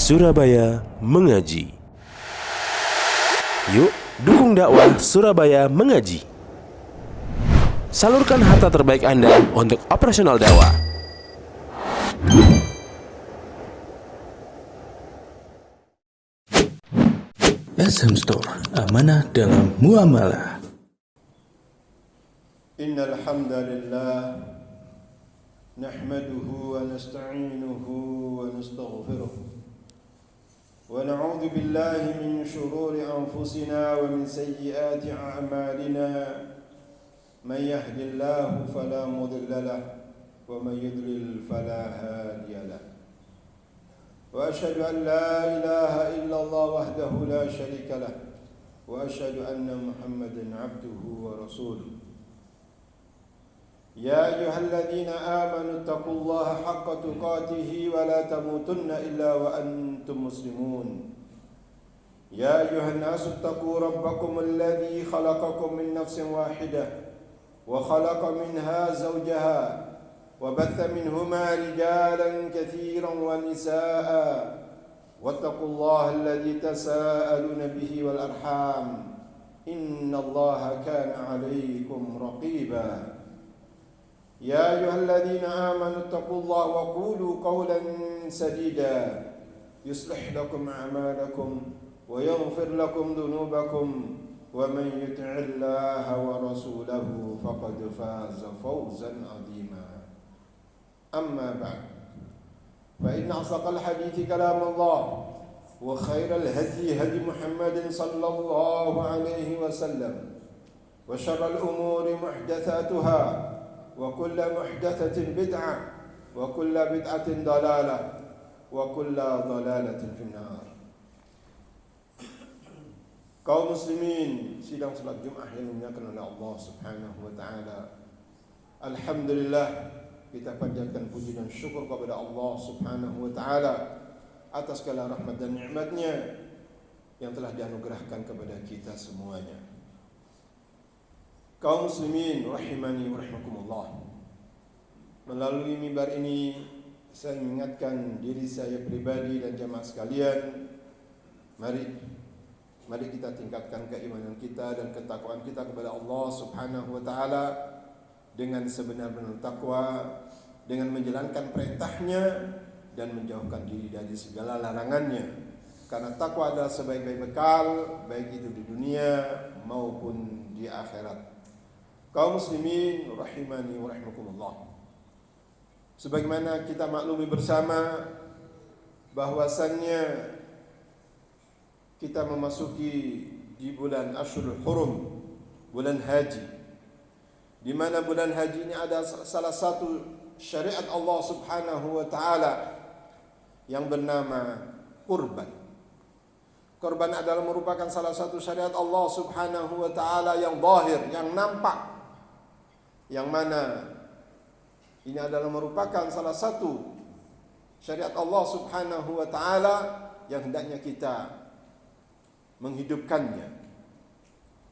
Surabaya Mengaji. Yuk, dukung dakwah Surabaya Mengaji. Salurkan harta terbaik Anda untuk operasional dakwah. SM Store, amanah dalam muamalah. Innal hamdalillah nahmaduhu wa nasta'inuhu wa nastaghfiruh wa na'udzu billahi min shururi anfusina wa min sayyiati a'malina man yahdihillahu fala mudilla lahu wa man yudlil fala hadiya lahu wa asyhadu an la ilaha illallah wahdahu la syarika lahu wa asyhadu anna Muhammadan 'abduhu wa rasuluh. يا أيها الذين آمنوا اتقوا الله حق تقاته ولا تموتن إلا وأنتم مسلمون يا أيها الناس اتقوا ربكم الذي خلقكم من نفس واحدة وخلق منها زوجها وبث منهما رجالا كثيرا ونساء واتقوا الله الذي تساءلون به والأرحام إن الله كان عليكم رقيبا يا أيها الذين آمنوا اتقوا الله وقولوا قولا سديدا يصلح لكم أعمالكم ويغفر لكم ذنوبكم ومن يطع الله ورسوله فقد فاز فوزا عظيما أما بعد فإن أصدق الحديث كلام الله وخير الهدي هدي محمد صلى الله عليه وسلم وشر الأمور محدثاتها وكل محدثة بدعة وكل بدعة ضلالة وكل ضلالة في النار. Kaum muslimin sidang salat Jumat yang dimuliakan oleh Allah Subhanahu wa taala. Alhamdulillah, kita panjatkan puji dan syukur kepada Allah Subhanahu wa taala atas segala rahmat dan nikmat-Nya yang telah dianugerahkan kepada kita semuanya. Kaum muslimin rahimani wa rahimakumullah. Melalui mimbar ini saya mengingatkan diri saya pribadi dan jamaah sekalian, mari kita tingkatkan keimanan kita dan ketakwaan kita kepada Allah Subhanahu wa taala dengan sebenar-benar takwa, dengan menjalankan perintahnya dan menjauhkan diri dari segala larangannya. Karena takwa adalah sebaik-baik bekal, baik itu di dunia maupun di akhirat. Kaum muslimin rahimani wa rahimakumullah. Sebagaimana kita maklumi bersama bahwasannya kita memasuki di bulan Ashhurul Hurum, bulan haji. Di mana bulan haji ini ada salah satu syariat Allah Subhanahu wa taala yang bernama kurban. Kurban adalah merupakan salah satu syariat Allah Subhanahu wa taala yang zahir, yang nampak, yang mana ini adalah merupakan salah satu syariat Allah Subhanahu wa taala yang hendaknya kita menghidupkannya.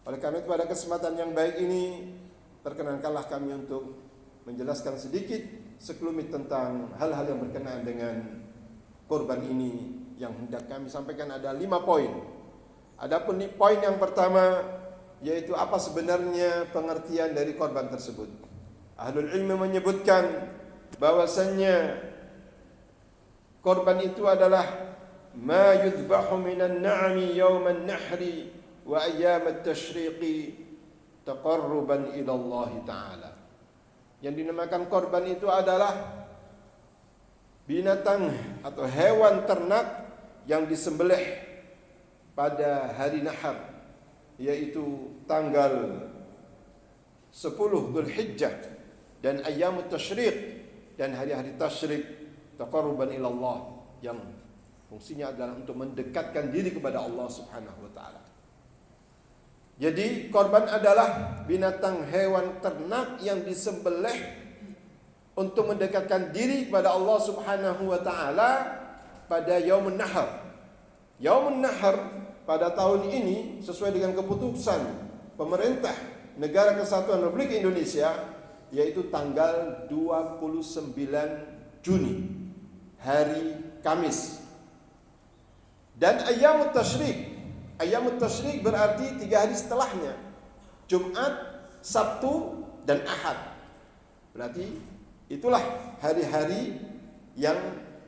Oleh karena itu pada kesempatan yang baik ini perkenankanlah kami untuk menjelaskan sedikit sekelumit tentang hal-hal yang berkenaan dengan kurban ini yang hendak kami sampaikan. Ada 5 poin. Adapun poin yang pertama yaitu apa sebenarnya pengertian dari korban tersebut. Ahlul ilmi menyebutkan bahwasannya korban itu adalah ma yudbahu minan na'ami yawman nahri wa ayyam at-tashriqi taqarruban ila Allah Ta'ala. Yang dinamakan korban itu adalah binatang atau hewan ternak yang disembelih pada hari nahar, yaitu tanggal 10 Dzulhijjah dan ayyamut tasyriq dan hari-hari tasyrik, taqarruban ila Allah, yang fungsinya adalah untuk mendekatkan diri kepada Allah Subhanahu wa taala. Jadi korban adalah binatang hewan ternak yang disembelih untuk mendekatkan diri kepada Allah Subhanahu wa taala pada Yaumun Nahar. Yaumun Nahar pada tahun ini sesuai dengan keputusan pemerintah Negara Kesatuan Republik Indonesia yaitu tanggal 29 Juni, hari Kamis. Dan ayyamut tasyrik. Ayyamut tasyrik berarti 3 hari setelahnya. Jumat, Sabtu, dan Ahad. Berarti itulah hari-hari yang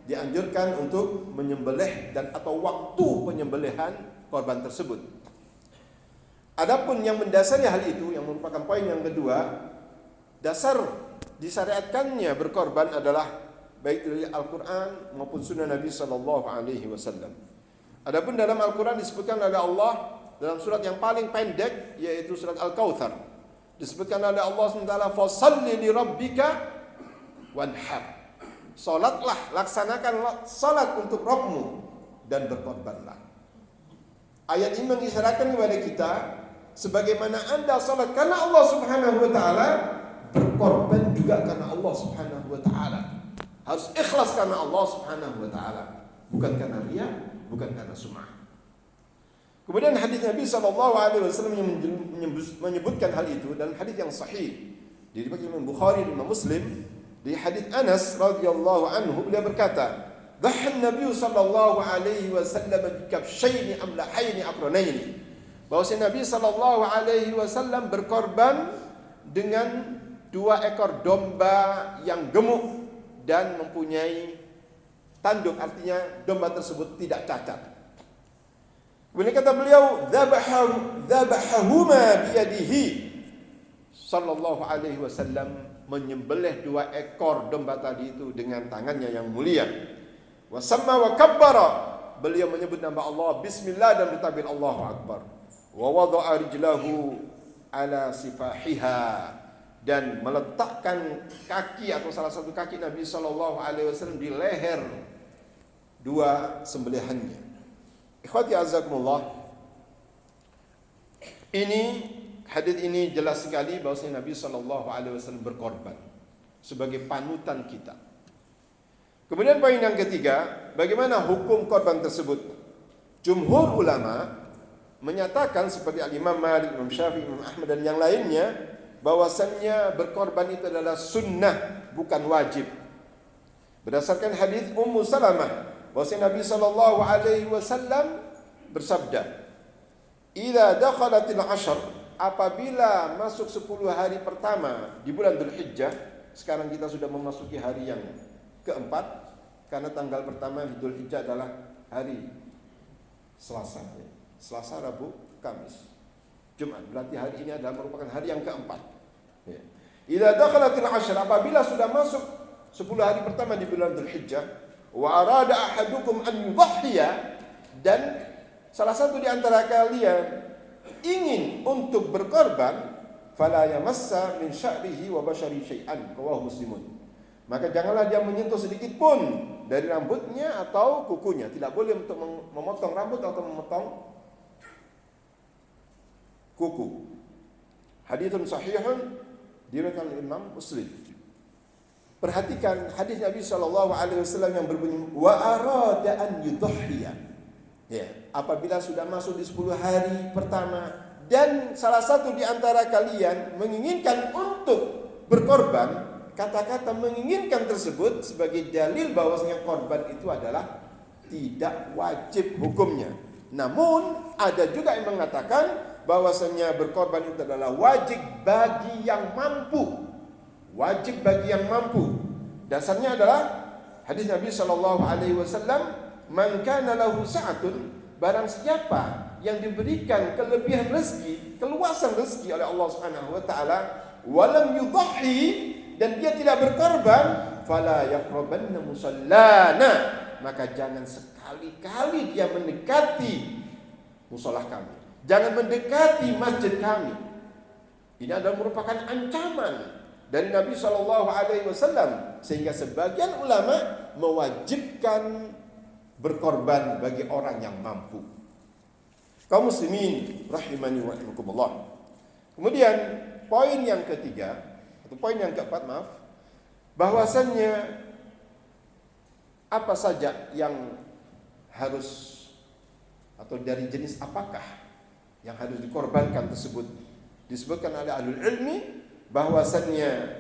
dianjurkan untuk menyembelih dan atau waktu penyembelihan korban tersebut. Adapun yang mendasari hal itu, yang merupakan poin yang kedua, dasar disyariatkannya berkorban adalah baik dari Al-Quran maupun Sunnah Nabi Sallallahu Alaihi Wasallam. Adapun dalam Al-Quran disebutkan oleh Allah dalam surat yang paling pendek, yaitu surat Al-Kautsar, disebutkan oleh Allah SWT, "Fasalli li rabbika wanhar." Salatlah, laksanakan salat untuk Rabbmu dan berkorbanlah. Ayat ini mengisyaratkan kepada kita, sebagaimana Anda salat karena Allah Subhanahu wa taala, berkorban juga karena Allah Subhanahu wa taala. Harus ikhlas karena Allah Subhanahu wa taala, bukan karena riya, bukan karena sum'ah. Kemudian hadis Nabi sallallahu alaihi wasallam yang menyebutkan hal itu dan hadis yang sahih diriwayatkan Imam Bukhari dan Imam Muslim. Di hadis Anas radhiyallahu anhu, beliau berkata, "Dhahan Nabi sallallahu alaihi wasallam bi kabshaini amlahaini aqranaini." Bahwasanya Nabi sallallahu alaihi wasallam berkorban dengan 2 ekor domba yang gemuk dan mempunyai tanduk, artinya domba tersebut tidak cacat. Kemudian kata beliau, "Dzabahahuma biyadihi." Sallallahu alaihi wasallam menyembelih 2 ekor domba tadi itu dengan tangannya yang mulia. Wa samma wa kabbara, beliau menyebut nama Allah, bismillah, dan bertakbir Allahu akbar. Wa wada'a rijlahu ala sifahiha, dan meletakkan kaki atau salah satu kaki Nabi sallallahu alaihi wasallam di leher 2 sembelihannya. Ikhwati azakumullah, hadis ini jelas sekali bahwasanya Nabi sallallahu alaihi wasallam berkorban sebagai panutan kita. Kemudian poin yang ketiga, bagaimana hukum korban tersebut? Jumhur ulama menyatakan seperti Al-Imam Malik, Imam Syafi'i, Imam Ahmad dan yang lainnya, bahwasannya berkorban itu adalah sunnah, bukan wajib. Berdasarkan hadis Ummu Salamah, bahwasanya Nabi sallallahu alaihi wasallam bersabda, "Idza dakhalatil 'ashr", apabila masuk 10 hari pertama di bulan Dzulhijjah, sekarang kita sudah memasuki hari yang keempat, karena tanggal pertama Dzulhijjah adalah hari Selasa, Selasa, Rabu, Kamis, Jumat. Berarti hari ini adalah merupakan hari yang keempat. Idza dakhalatil 'ashr, apabila sudah masuk 10 hari pertama di bulan Dzulhijjah, wa arada ahadukum an yudhhiya, dan salah satu di antara kalian ingin untuk berkorban, fala yamassa min sya'rihi wa bashari syai'an, rawahu Muslimun. Maka janganlah dia menyentuh sedikit pun dari rambutnya atau kukunya. Tidak boleh untuk memotong rambut atau memotong kuku. Haditsun sahihun diriwayatkan oleh Imam Muslim. Perhatikan hadis Nabi sallallahu alaihi wasallam yang berbunyi, wa arada an yudhhiya. Ya, apabila sudah masuk di 10 hari pertama dan salah satu di antara kalian menginginkan untuk berkorban, kata-kata menginginkan tersebut sebagai dalil bahwasanya korban itu adalah tidak wajib hukumnya. Namun ada juga yang mengatakan bahwasanya berkorban itu adalah wajib bagi yang mampu. Wajib bagi yang mampu. Dasarnya adalah hadis Nabi sallallahu alaihi wasallam, "Man kana lahu sa'atun", barang siapa yang diberikan kelebihan rezeki, keluasan rezeki oleh Allah Subhanahu wa taala, walam yudhhi, dan dia tidak berkorban, fala yaqrabanna musallana, maka jangan sekali-kali dia mendekati musolah kami. Jangan mendekati masjid kami. Ini adalah merupakan ancaman dari Nabi sallallahu alaihi wasallam, sehingga sebagian ulama mewajibkan berkorban bagi orang yang mampu. Kaum muslimin rahimani wa rahimakumullah. Kemudian poin yang ketiga atau poin yang keempat, bahwasannya apa saja yang harus atau dari jenis apakah yang harus dikorbankan tersebut. Disebutkan oleh ahlul ilmi bahwasannya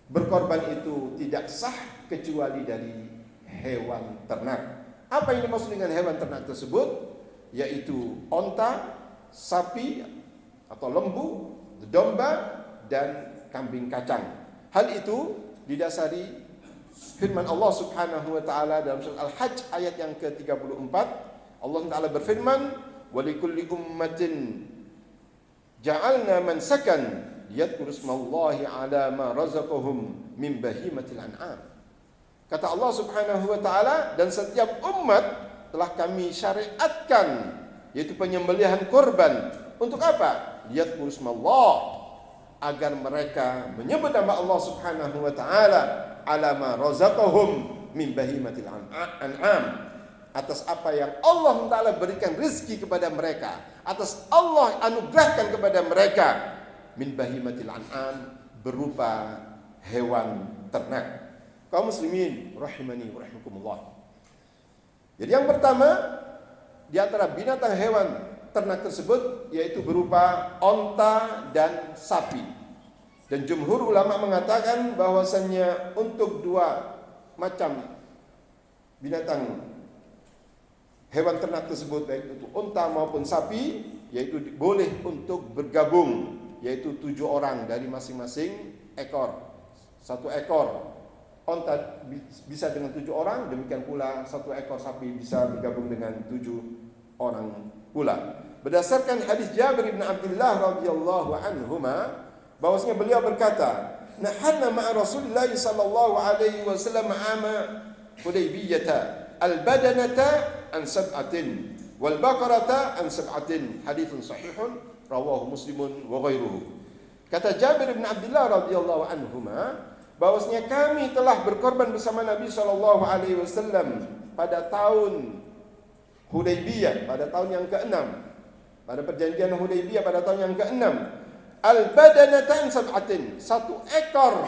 berkorban itu tidak sah kecuali dari hewan ternak. Apa yang dimaksud dengan hewan ternak tersebut? Yaitu onta, sapi atau lembu, domba, dan kambing kacang. Hal itu didasari firman Allah Subhanahu wa taala dalam surah Al-Hajj ayat yang ke-34. Allah Taala berfirman, "Wa likulli ummatin ja'alna mansakan yadhkuru ismallahi 'ala ma razaqahum min bahimatil an'am." Kata Allah Subhanahu wa taala, dan setiap umat telah kami syariatkan yaitu penyembelihan korban. Untuk apa? Yadhkuru ismallah, agar mereka menyebut nama Allah Subhanahu wa taala ala ma razaqahum min bahimatil an'am, atas apa yang Allah Taala berikan rezeki kepada mereka, atas Allah anugerahkan kepada mereka min bahimatil an'am, berupa hewan ternak. Kaum muslimin rahimani wa rahimakumullah. Jadi yang pertama di antara binatang hewan ternak tersebut yaitu berupa onta dan sapi. Dan jumhur ulama mengatakan bahwasannya untuk dua macam binatang hewan ternak tersebut, baik itu onta maupun sapi, yaitu boleh untuk bergabung, yaitu 7 orang dari masing-masing ekor. 1 ekor onta bisa dengan 7 orang, demikian pula 1 ekor sapi bisa bergabung dengan 7 orang pula. Berdasarkan hadis Jabir bin Abdullah radhiyallahu anhuma, bahwasanya beliau berkata, "Nahanna ma'a Rasulillah sallallahu alaihi wasallam 'ama Hudaybiyah al-badanata an sab'atin wal baqarata an sab'atin." Haditsun sahihun rawahu Muslimun wa ghairuhu. Kata Jabir bin Abdullah radhiyallahu anhuma, bahwasanya kami telah berkorban bersama Nabi sallallahu alaihi wasallam pada tahun Hudaybiyah, pada tahun yang ke-6. Pada perjanjian Hudaybiyah pada tahun yang ke-6. Al-badanatan sab'atin, 1 ekor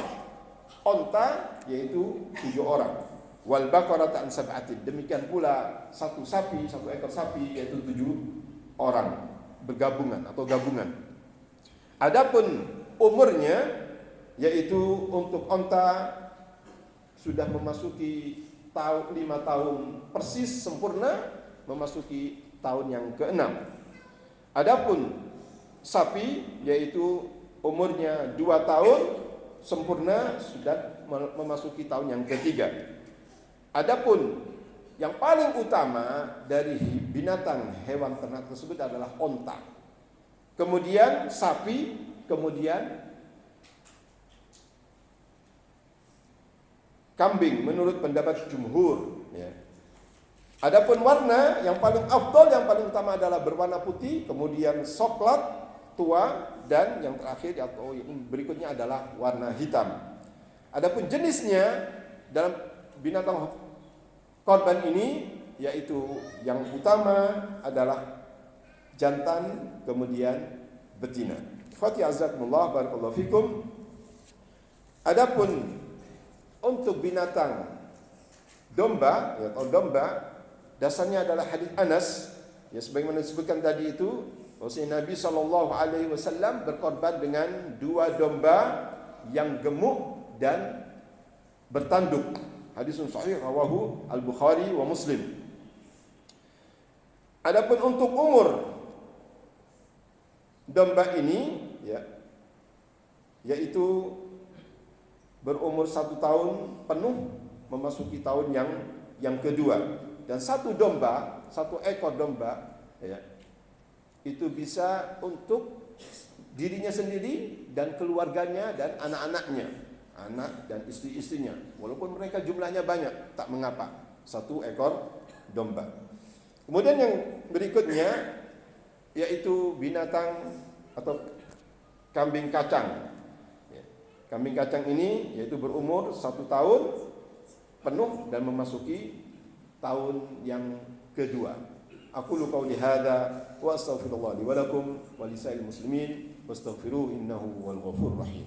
onta yaitu 7 orang. Wal baqaratan sab'atin, demikian pula 1 sapi, 1 ekor sapi yaitu 7 orang bergabungan atau gabungan. Adapun umurnya yaitu untuk onta sudah memasuki 5 tahun persis sempurna, memasuki tahun yang ke-6. Adapun sapi yaitu umurnya 2 tahun sempurna, sudah memasuki tahun yang ke-3. Adapun yang paling utama dari binatang hewan ternak tersebut adalah onta, kemudian sapi, kemudian kambing menurut pendapat jumhur, ya. Adapun warna yang paling afdal, yang paling utama adalah berwarna putih, kemudian coklat tua, dan yang terakhir atau yang berikutnya adalah warna hitam. Adapun jenisnya dalam binatang korban ini yaitu yang utama adalah jantan, kemudian betina. Fati azakumullah barakallahu fikum. Adapun untuk binatang domba, ya, atau domba, dasarnya adalah hadis Anas, ya, sebagaimana disebutkan tadi itu, bahwasanya Nabi SAW berkorban dengan 2 domba yang gemuk dan bertanduk. Hadisun sahih rawahu Al-Bukhari wa Muslim. Adapun untuk umur domba ini, ya, yaitu berumur 1 tahun penuh memasuki tahun yang kedua. Dan 1 domba, 1 ekor domba, ya, itu bisa untuk dirinya sendiri dan keluarganya dan anak-anaknya, anak dan istri-istrinya. Walaupun mereka jumlahnya banyak, tak mengapa, 1 ekor domba. Kemudian yang berikutnya yaitu binatang atau kambing kacang. Kambing kacang ini yaitu berumur 1 tahun penuh dan memasuki tahun yang kedua. Aqulu qawli hadza wa astaghfirullah li wa lakum wa lisa'il muslimin wastaghfiruhu innahu huwal ghafurur rahim.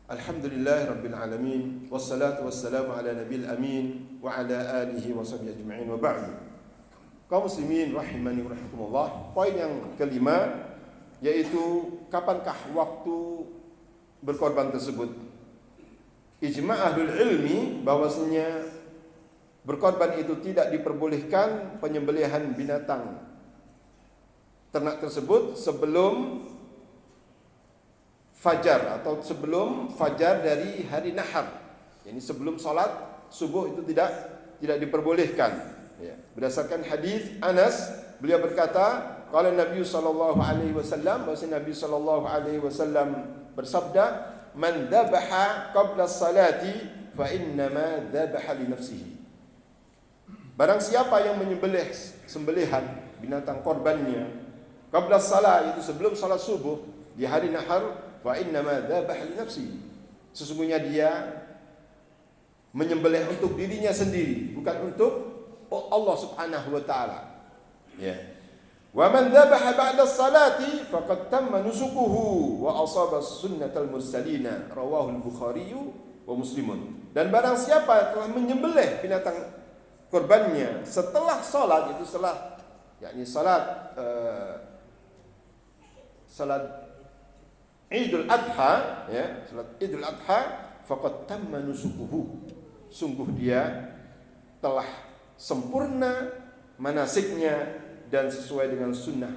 Alhamdulillahi rabbil alamin, wassalatu wassalamu ala nabiyil amin wa ala alihi wa sahbihi ajma'in, wa ba'du. Kaum muslimin rahimani wa rahimakumullah. Poin yang kelima yaitu kapankah waktu berkorban tersebut. Ijma' ahlul ilmi bahwasanya berkorban itu tidak diperbolehkan penyembelihan binatang ternak tersebut sebelum fajar atau sebelum fajar dari hari nahar. Yani sebelum salat subuh itu tidak diperbolehkan. Ya. Berdasarkan hadis Anas, beliau berkata, qala Nabi sallallahu alaihi wasallam, bahwasanya Nabi sallallahu alaihi wasallam bersabda, man dhabaha qabla salati fa innama dhabaha li nafsihi. Barang siapa yang menyembelih sembelihan binatang korbannya qabla salat, itu sebelum salat subuh di hari nahar, fa innama dhabaha li nafsihi. Sesungguhnya dia menyembelih untuk dirinya sendiri, bukan untuk Allah Subhanahu wa taala. Ya. Wa man dhabaha ba'da salati faqad tamma nusukuhu wa asaba sunnatal mursalina, rawahu al-Bukhari wa Muslimun. Dan barang siapa telah menyembelih binatang korbannya setelah salat, itu setelah yakni salat Idul Adha, ya, salat Idul Adha, faqad tamma nusukuhu. Sungguh dia telah sempurna manasiknya dan sesuai dengan sunnah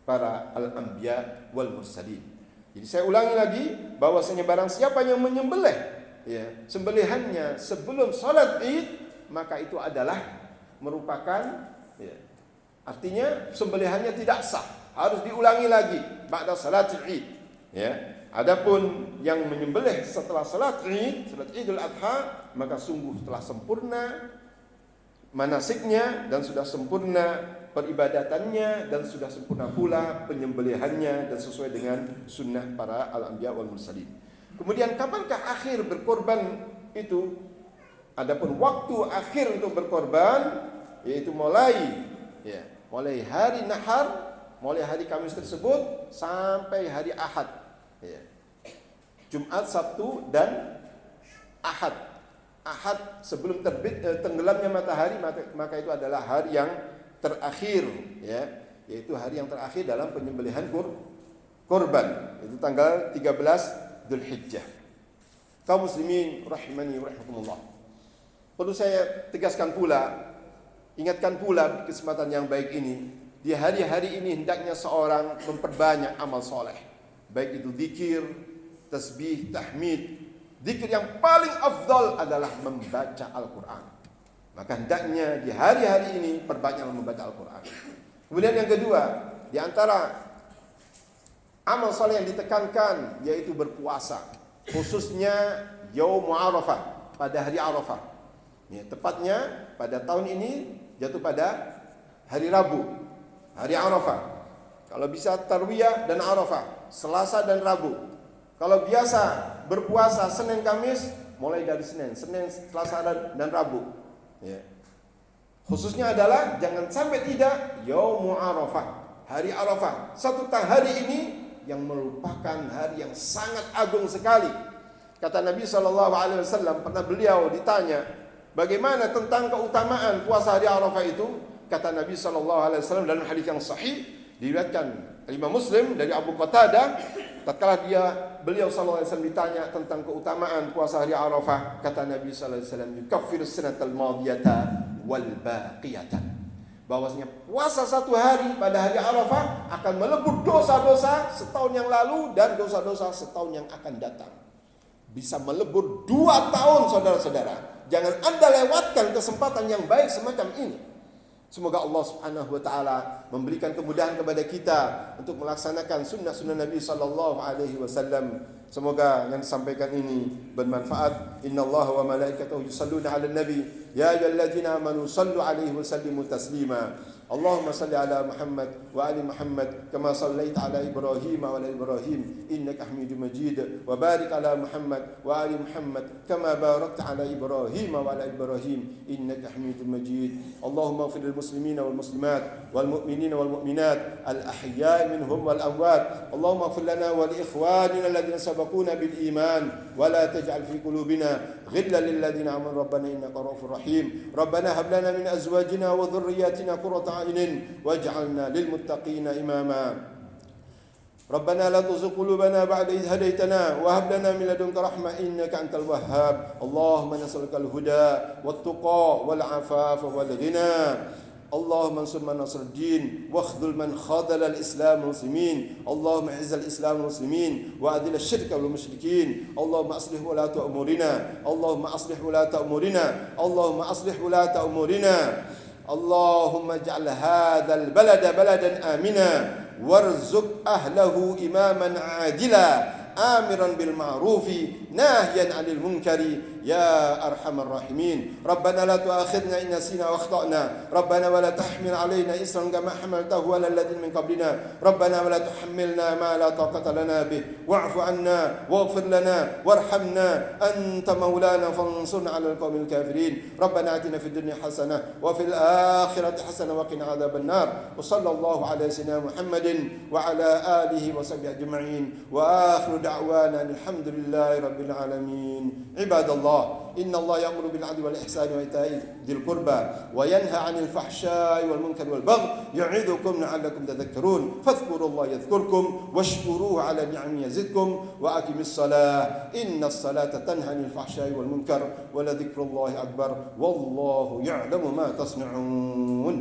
para al-anbiya wal mursalin. Jadi saya ulangi lagi bahwasanya barang siapa yang menyembelih, ya, sembelihannya sebelum salat Id, maka itu adalah merupakan, ya, artinya sembelihannya tidak sah, harus diulangi lagi ba'da salat Id, ya. Adapun yang menyembelih setelah salat Id, salat Idul Adha, maka sungguh telah sempurna manasiknya dan sudah sempurna peribadatannya dan sudah sempurna pula penyembelihannya dan sesuai dengan sunnah para al-anbiya wal mursalin. Kemudian kapankah akhir berkorban itu? Adapun waktu akhir untuk berkorban yaitu mulai hari nahar, mulai hari Kamis tersebut sampai hari Ahad. Ya. Jumat, Sabtu dan Ahad. Ahad sebelum terbit tenggelamnya matahari, maka itu adalah hari yang terakhir, ya, yaitu hari yang terakhir dalam penyembelihan korban. Itu tanggal 13 Dzulhijjah. Kaum muslimin rahimani rahimakumullah. Perlu saya tegaskan pula, ingatkan pula di kesempatan yang baik ini, di hari-hari ini hendaknya seorang memperbanyak amal soleh. Baik itu zikir, tasbih, tahmid. Zikir yang paling afdal adalah membaca Al-Quran. Maka hendaknya di hari-hari ini perbanyaklah membaca Al-Quran. Kemudian yang kedua, di antara amal saleh yang ditekankan yaitu berpuasa, khususnya Yaum Arafah, pada hari Arafah. Ya, tepatnya pada tahun ini jatuh pada hari Rabu, hari Arafah. Kalau bisa Tarwiyah dan Arafah, Selasa dan Rabu. Kalau biasa berpuasa Senin Kamis, mulai dari Senin, Selasa dan Rabu. Ya. Khususnya adalah jangan sampai tidak Yaum Arafah, hari Arafah. Satu hari ini yang merupakan hari yang sangat agung sekali. Kata Nabi SAW, pernah beliau ditanya, bagaimana tentang keutamaan puasa hari Arafah itu? Kata Nabi SAW dalam hadis yang sahih, diriwayatkan Imam Muslim dari Abu Qatadah, tatkala beliau sallallahu alaihi wasallam ditanya tentang keutamaan puasa hari Arafah, kata Nabi sallallahu alaihi wasallam, yukaffiru sanatal madiyata wal baqiyata. Bahwasanya puasa satu hari pada hari Arafah akan melebur dosa-dosa setahun yang lalu dan dosa-dosa setahun yang akan datang. Bisa melebur 2 tahun, saudara-saudara. Jangan Anda lewatkan kesempatan yang baik semacam ini. Semoga Allah Subhanahu wa taala memberikan kemudahan kepada kita untuk melaksanakan sunnah-sunnah Nabi sallallahu alaihi wasallam. Semoga yang disampaikan ini bermanfaat. Innallaha wa malaikatahu yusalluna 'alan nabi ya ayyuhalladzina amanu sallu 'alaihi wa sallimu taslima. Allahumma salli ala Muhammad wa ali Muhammad kama sallaita ala Ibrahim wa ala Ibrahim innaka Hamidum Majid, wa barik ala Muhammad wa ali Muhammad kama barakta ala Ibrahim wa ala Ibrahim innaka Hamidum Majid. Allahumma ighfir lil muslimina wal muslimat wal mu'minina wal mu'minat al ahya'i minhum wal amwat. Allahumma ighfir lana wa li ikhwanina alladhina sabaquna bil iman wa la taj'al fi qulubina ghillan lil ladzina amanu rabbana innaka ra'ufur rahim. Rabbana hab lana min azwajina wa dhurriyyatina qurrata a'yunin waj'alna lil muttaqina imama. ربنا لا تزغ قلوبنا بعد إذ هديتنا وهب لنا من لدنك رحمة إنك أنت الوهاب اللهم نسألك الهدى والتقى والعفاف والغنى اللهم انصر من نصر الدين واخذل من خذل الإسلام والمسلمين اللهم اعز الإسلام والمسلمين وأذل الشرك والمشركين اللهم أصلح ولاة أمورنا اللهم أصلح ولاة أمورنا اللهم أصلح ولاة أمورنا اللهم اجعل هذا البلد بلدا آمنا وارزق أهله إماما عادلا آمرا بالمعروف ناهيا عن المنكر يا أرحم الراحمين ربنا لا تؤاخذنا إن نسينا واخطأنا ربنا ولا تحمل علينا إصرا كما حملته على الذين من قبلنا ربنا ولا تحملنا ما لا طاقة لنا به واعف عنا واغفر لنا وارحمنا أنت مولانا فانصرنا على القوم الكافرين ربنا آتنا في الدنيا حسنة وفي الآخرة حسنة وقنا عذاب النار وصلى الله على سيدنا محمد وعلى آله وصحبه أجمعين وآخر دعوانا الحمد لله رب العالمين عباد الله إن الله يأمر بالعدل والإحسان وإيتاء ذي القربى وينهى عن الفحشاء والمنكر والبغي يعظكم لعلكم تذكرون فاذكروا الله يذكركم واشكروه على نعمه يزدكم وأقيموا الصلاة إن الصلاة تنهى عن الفحشاء والمنكر ولذكر الله أكبر والله يعلم ما تصنعون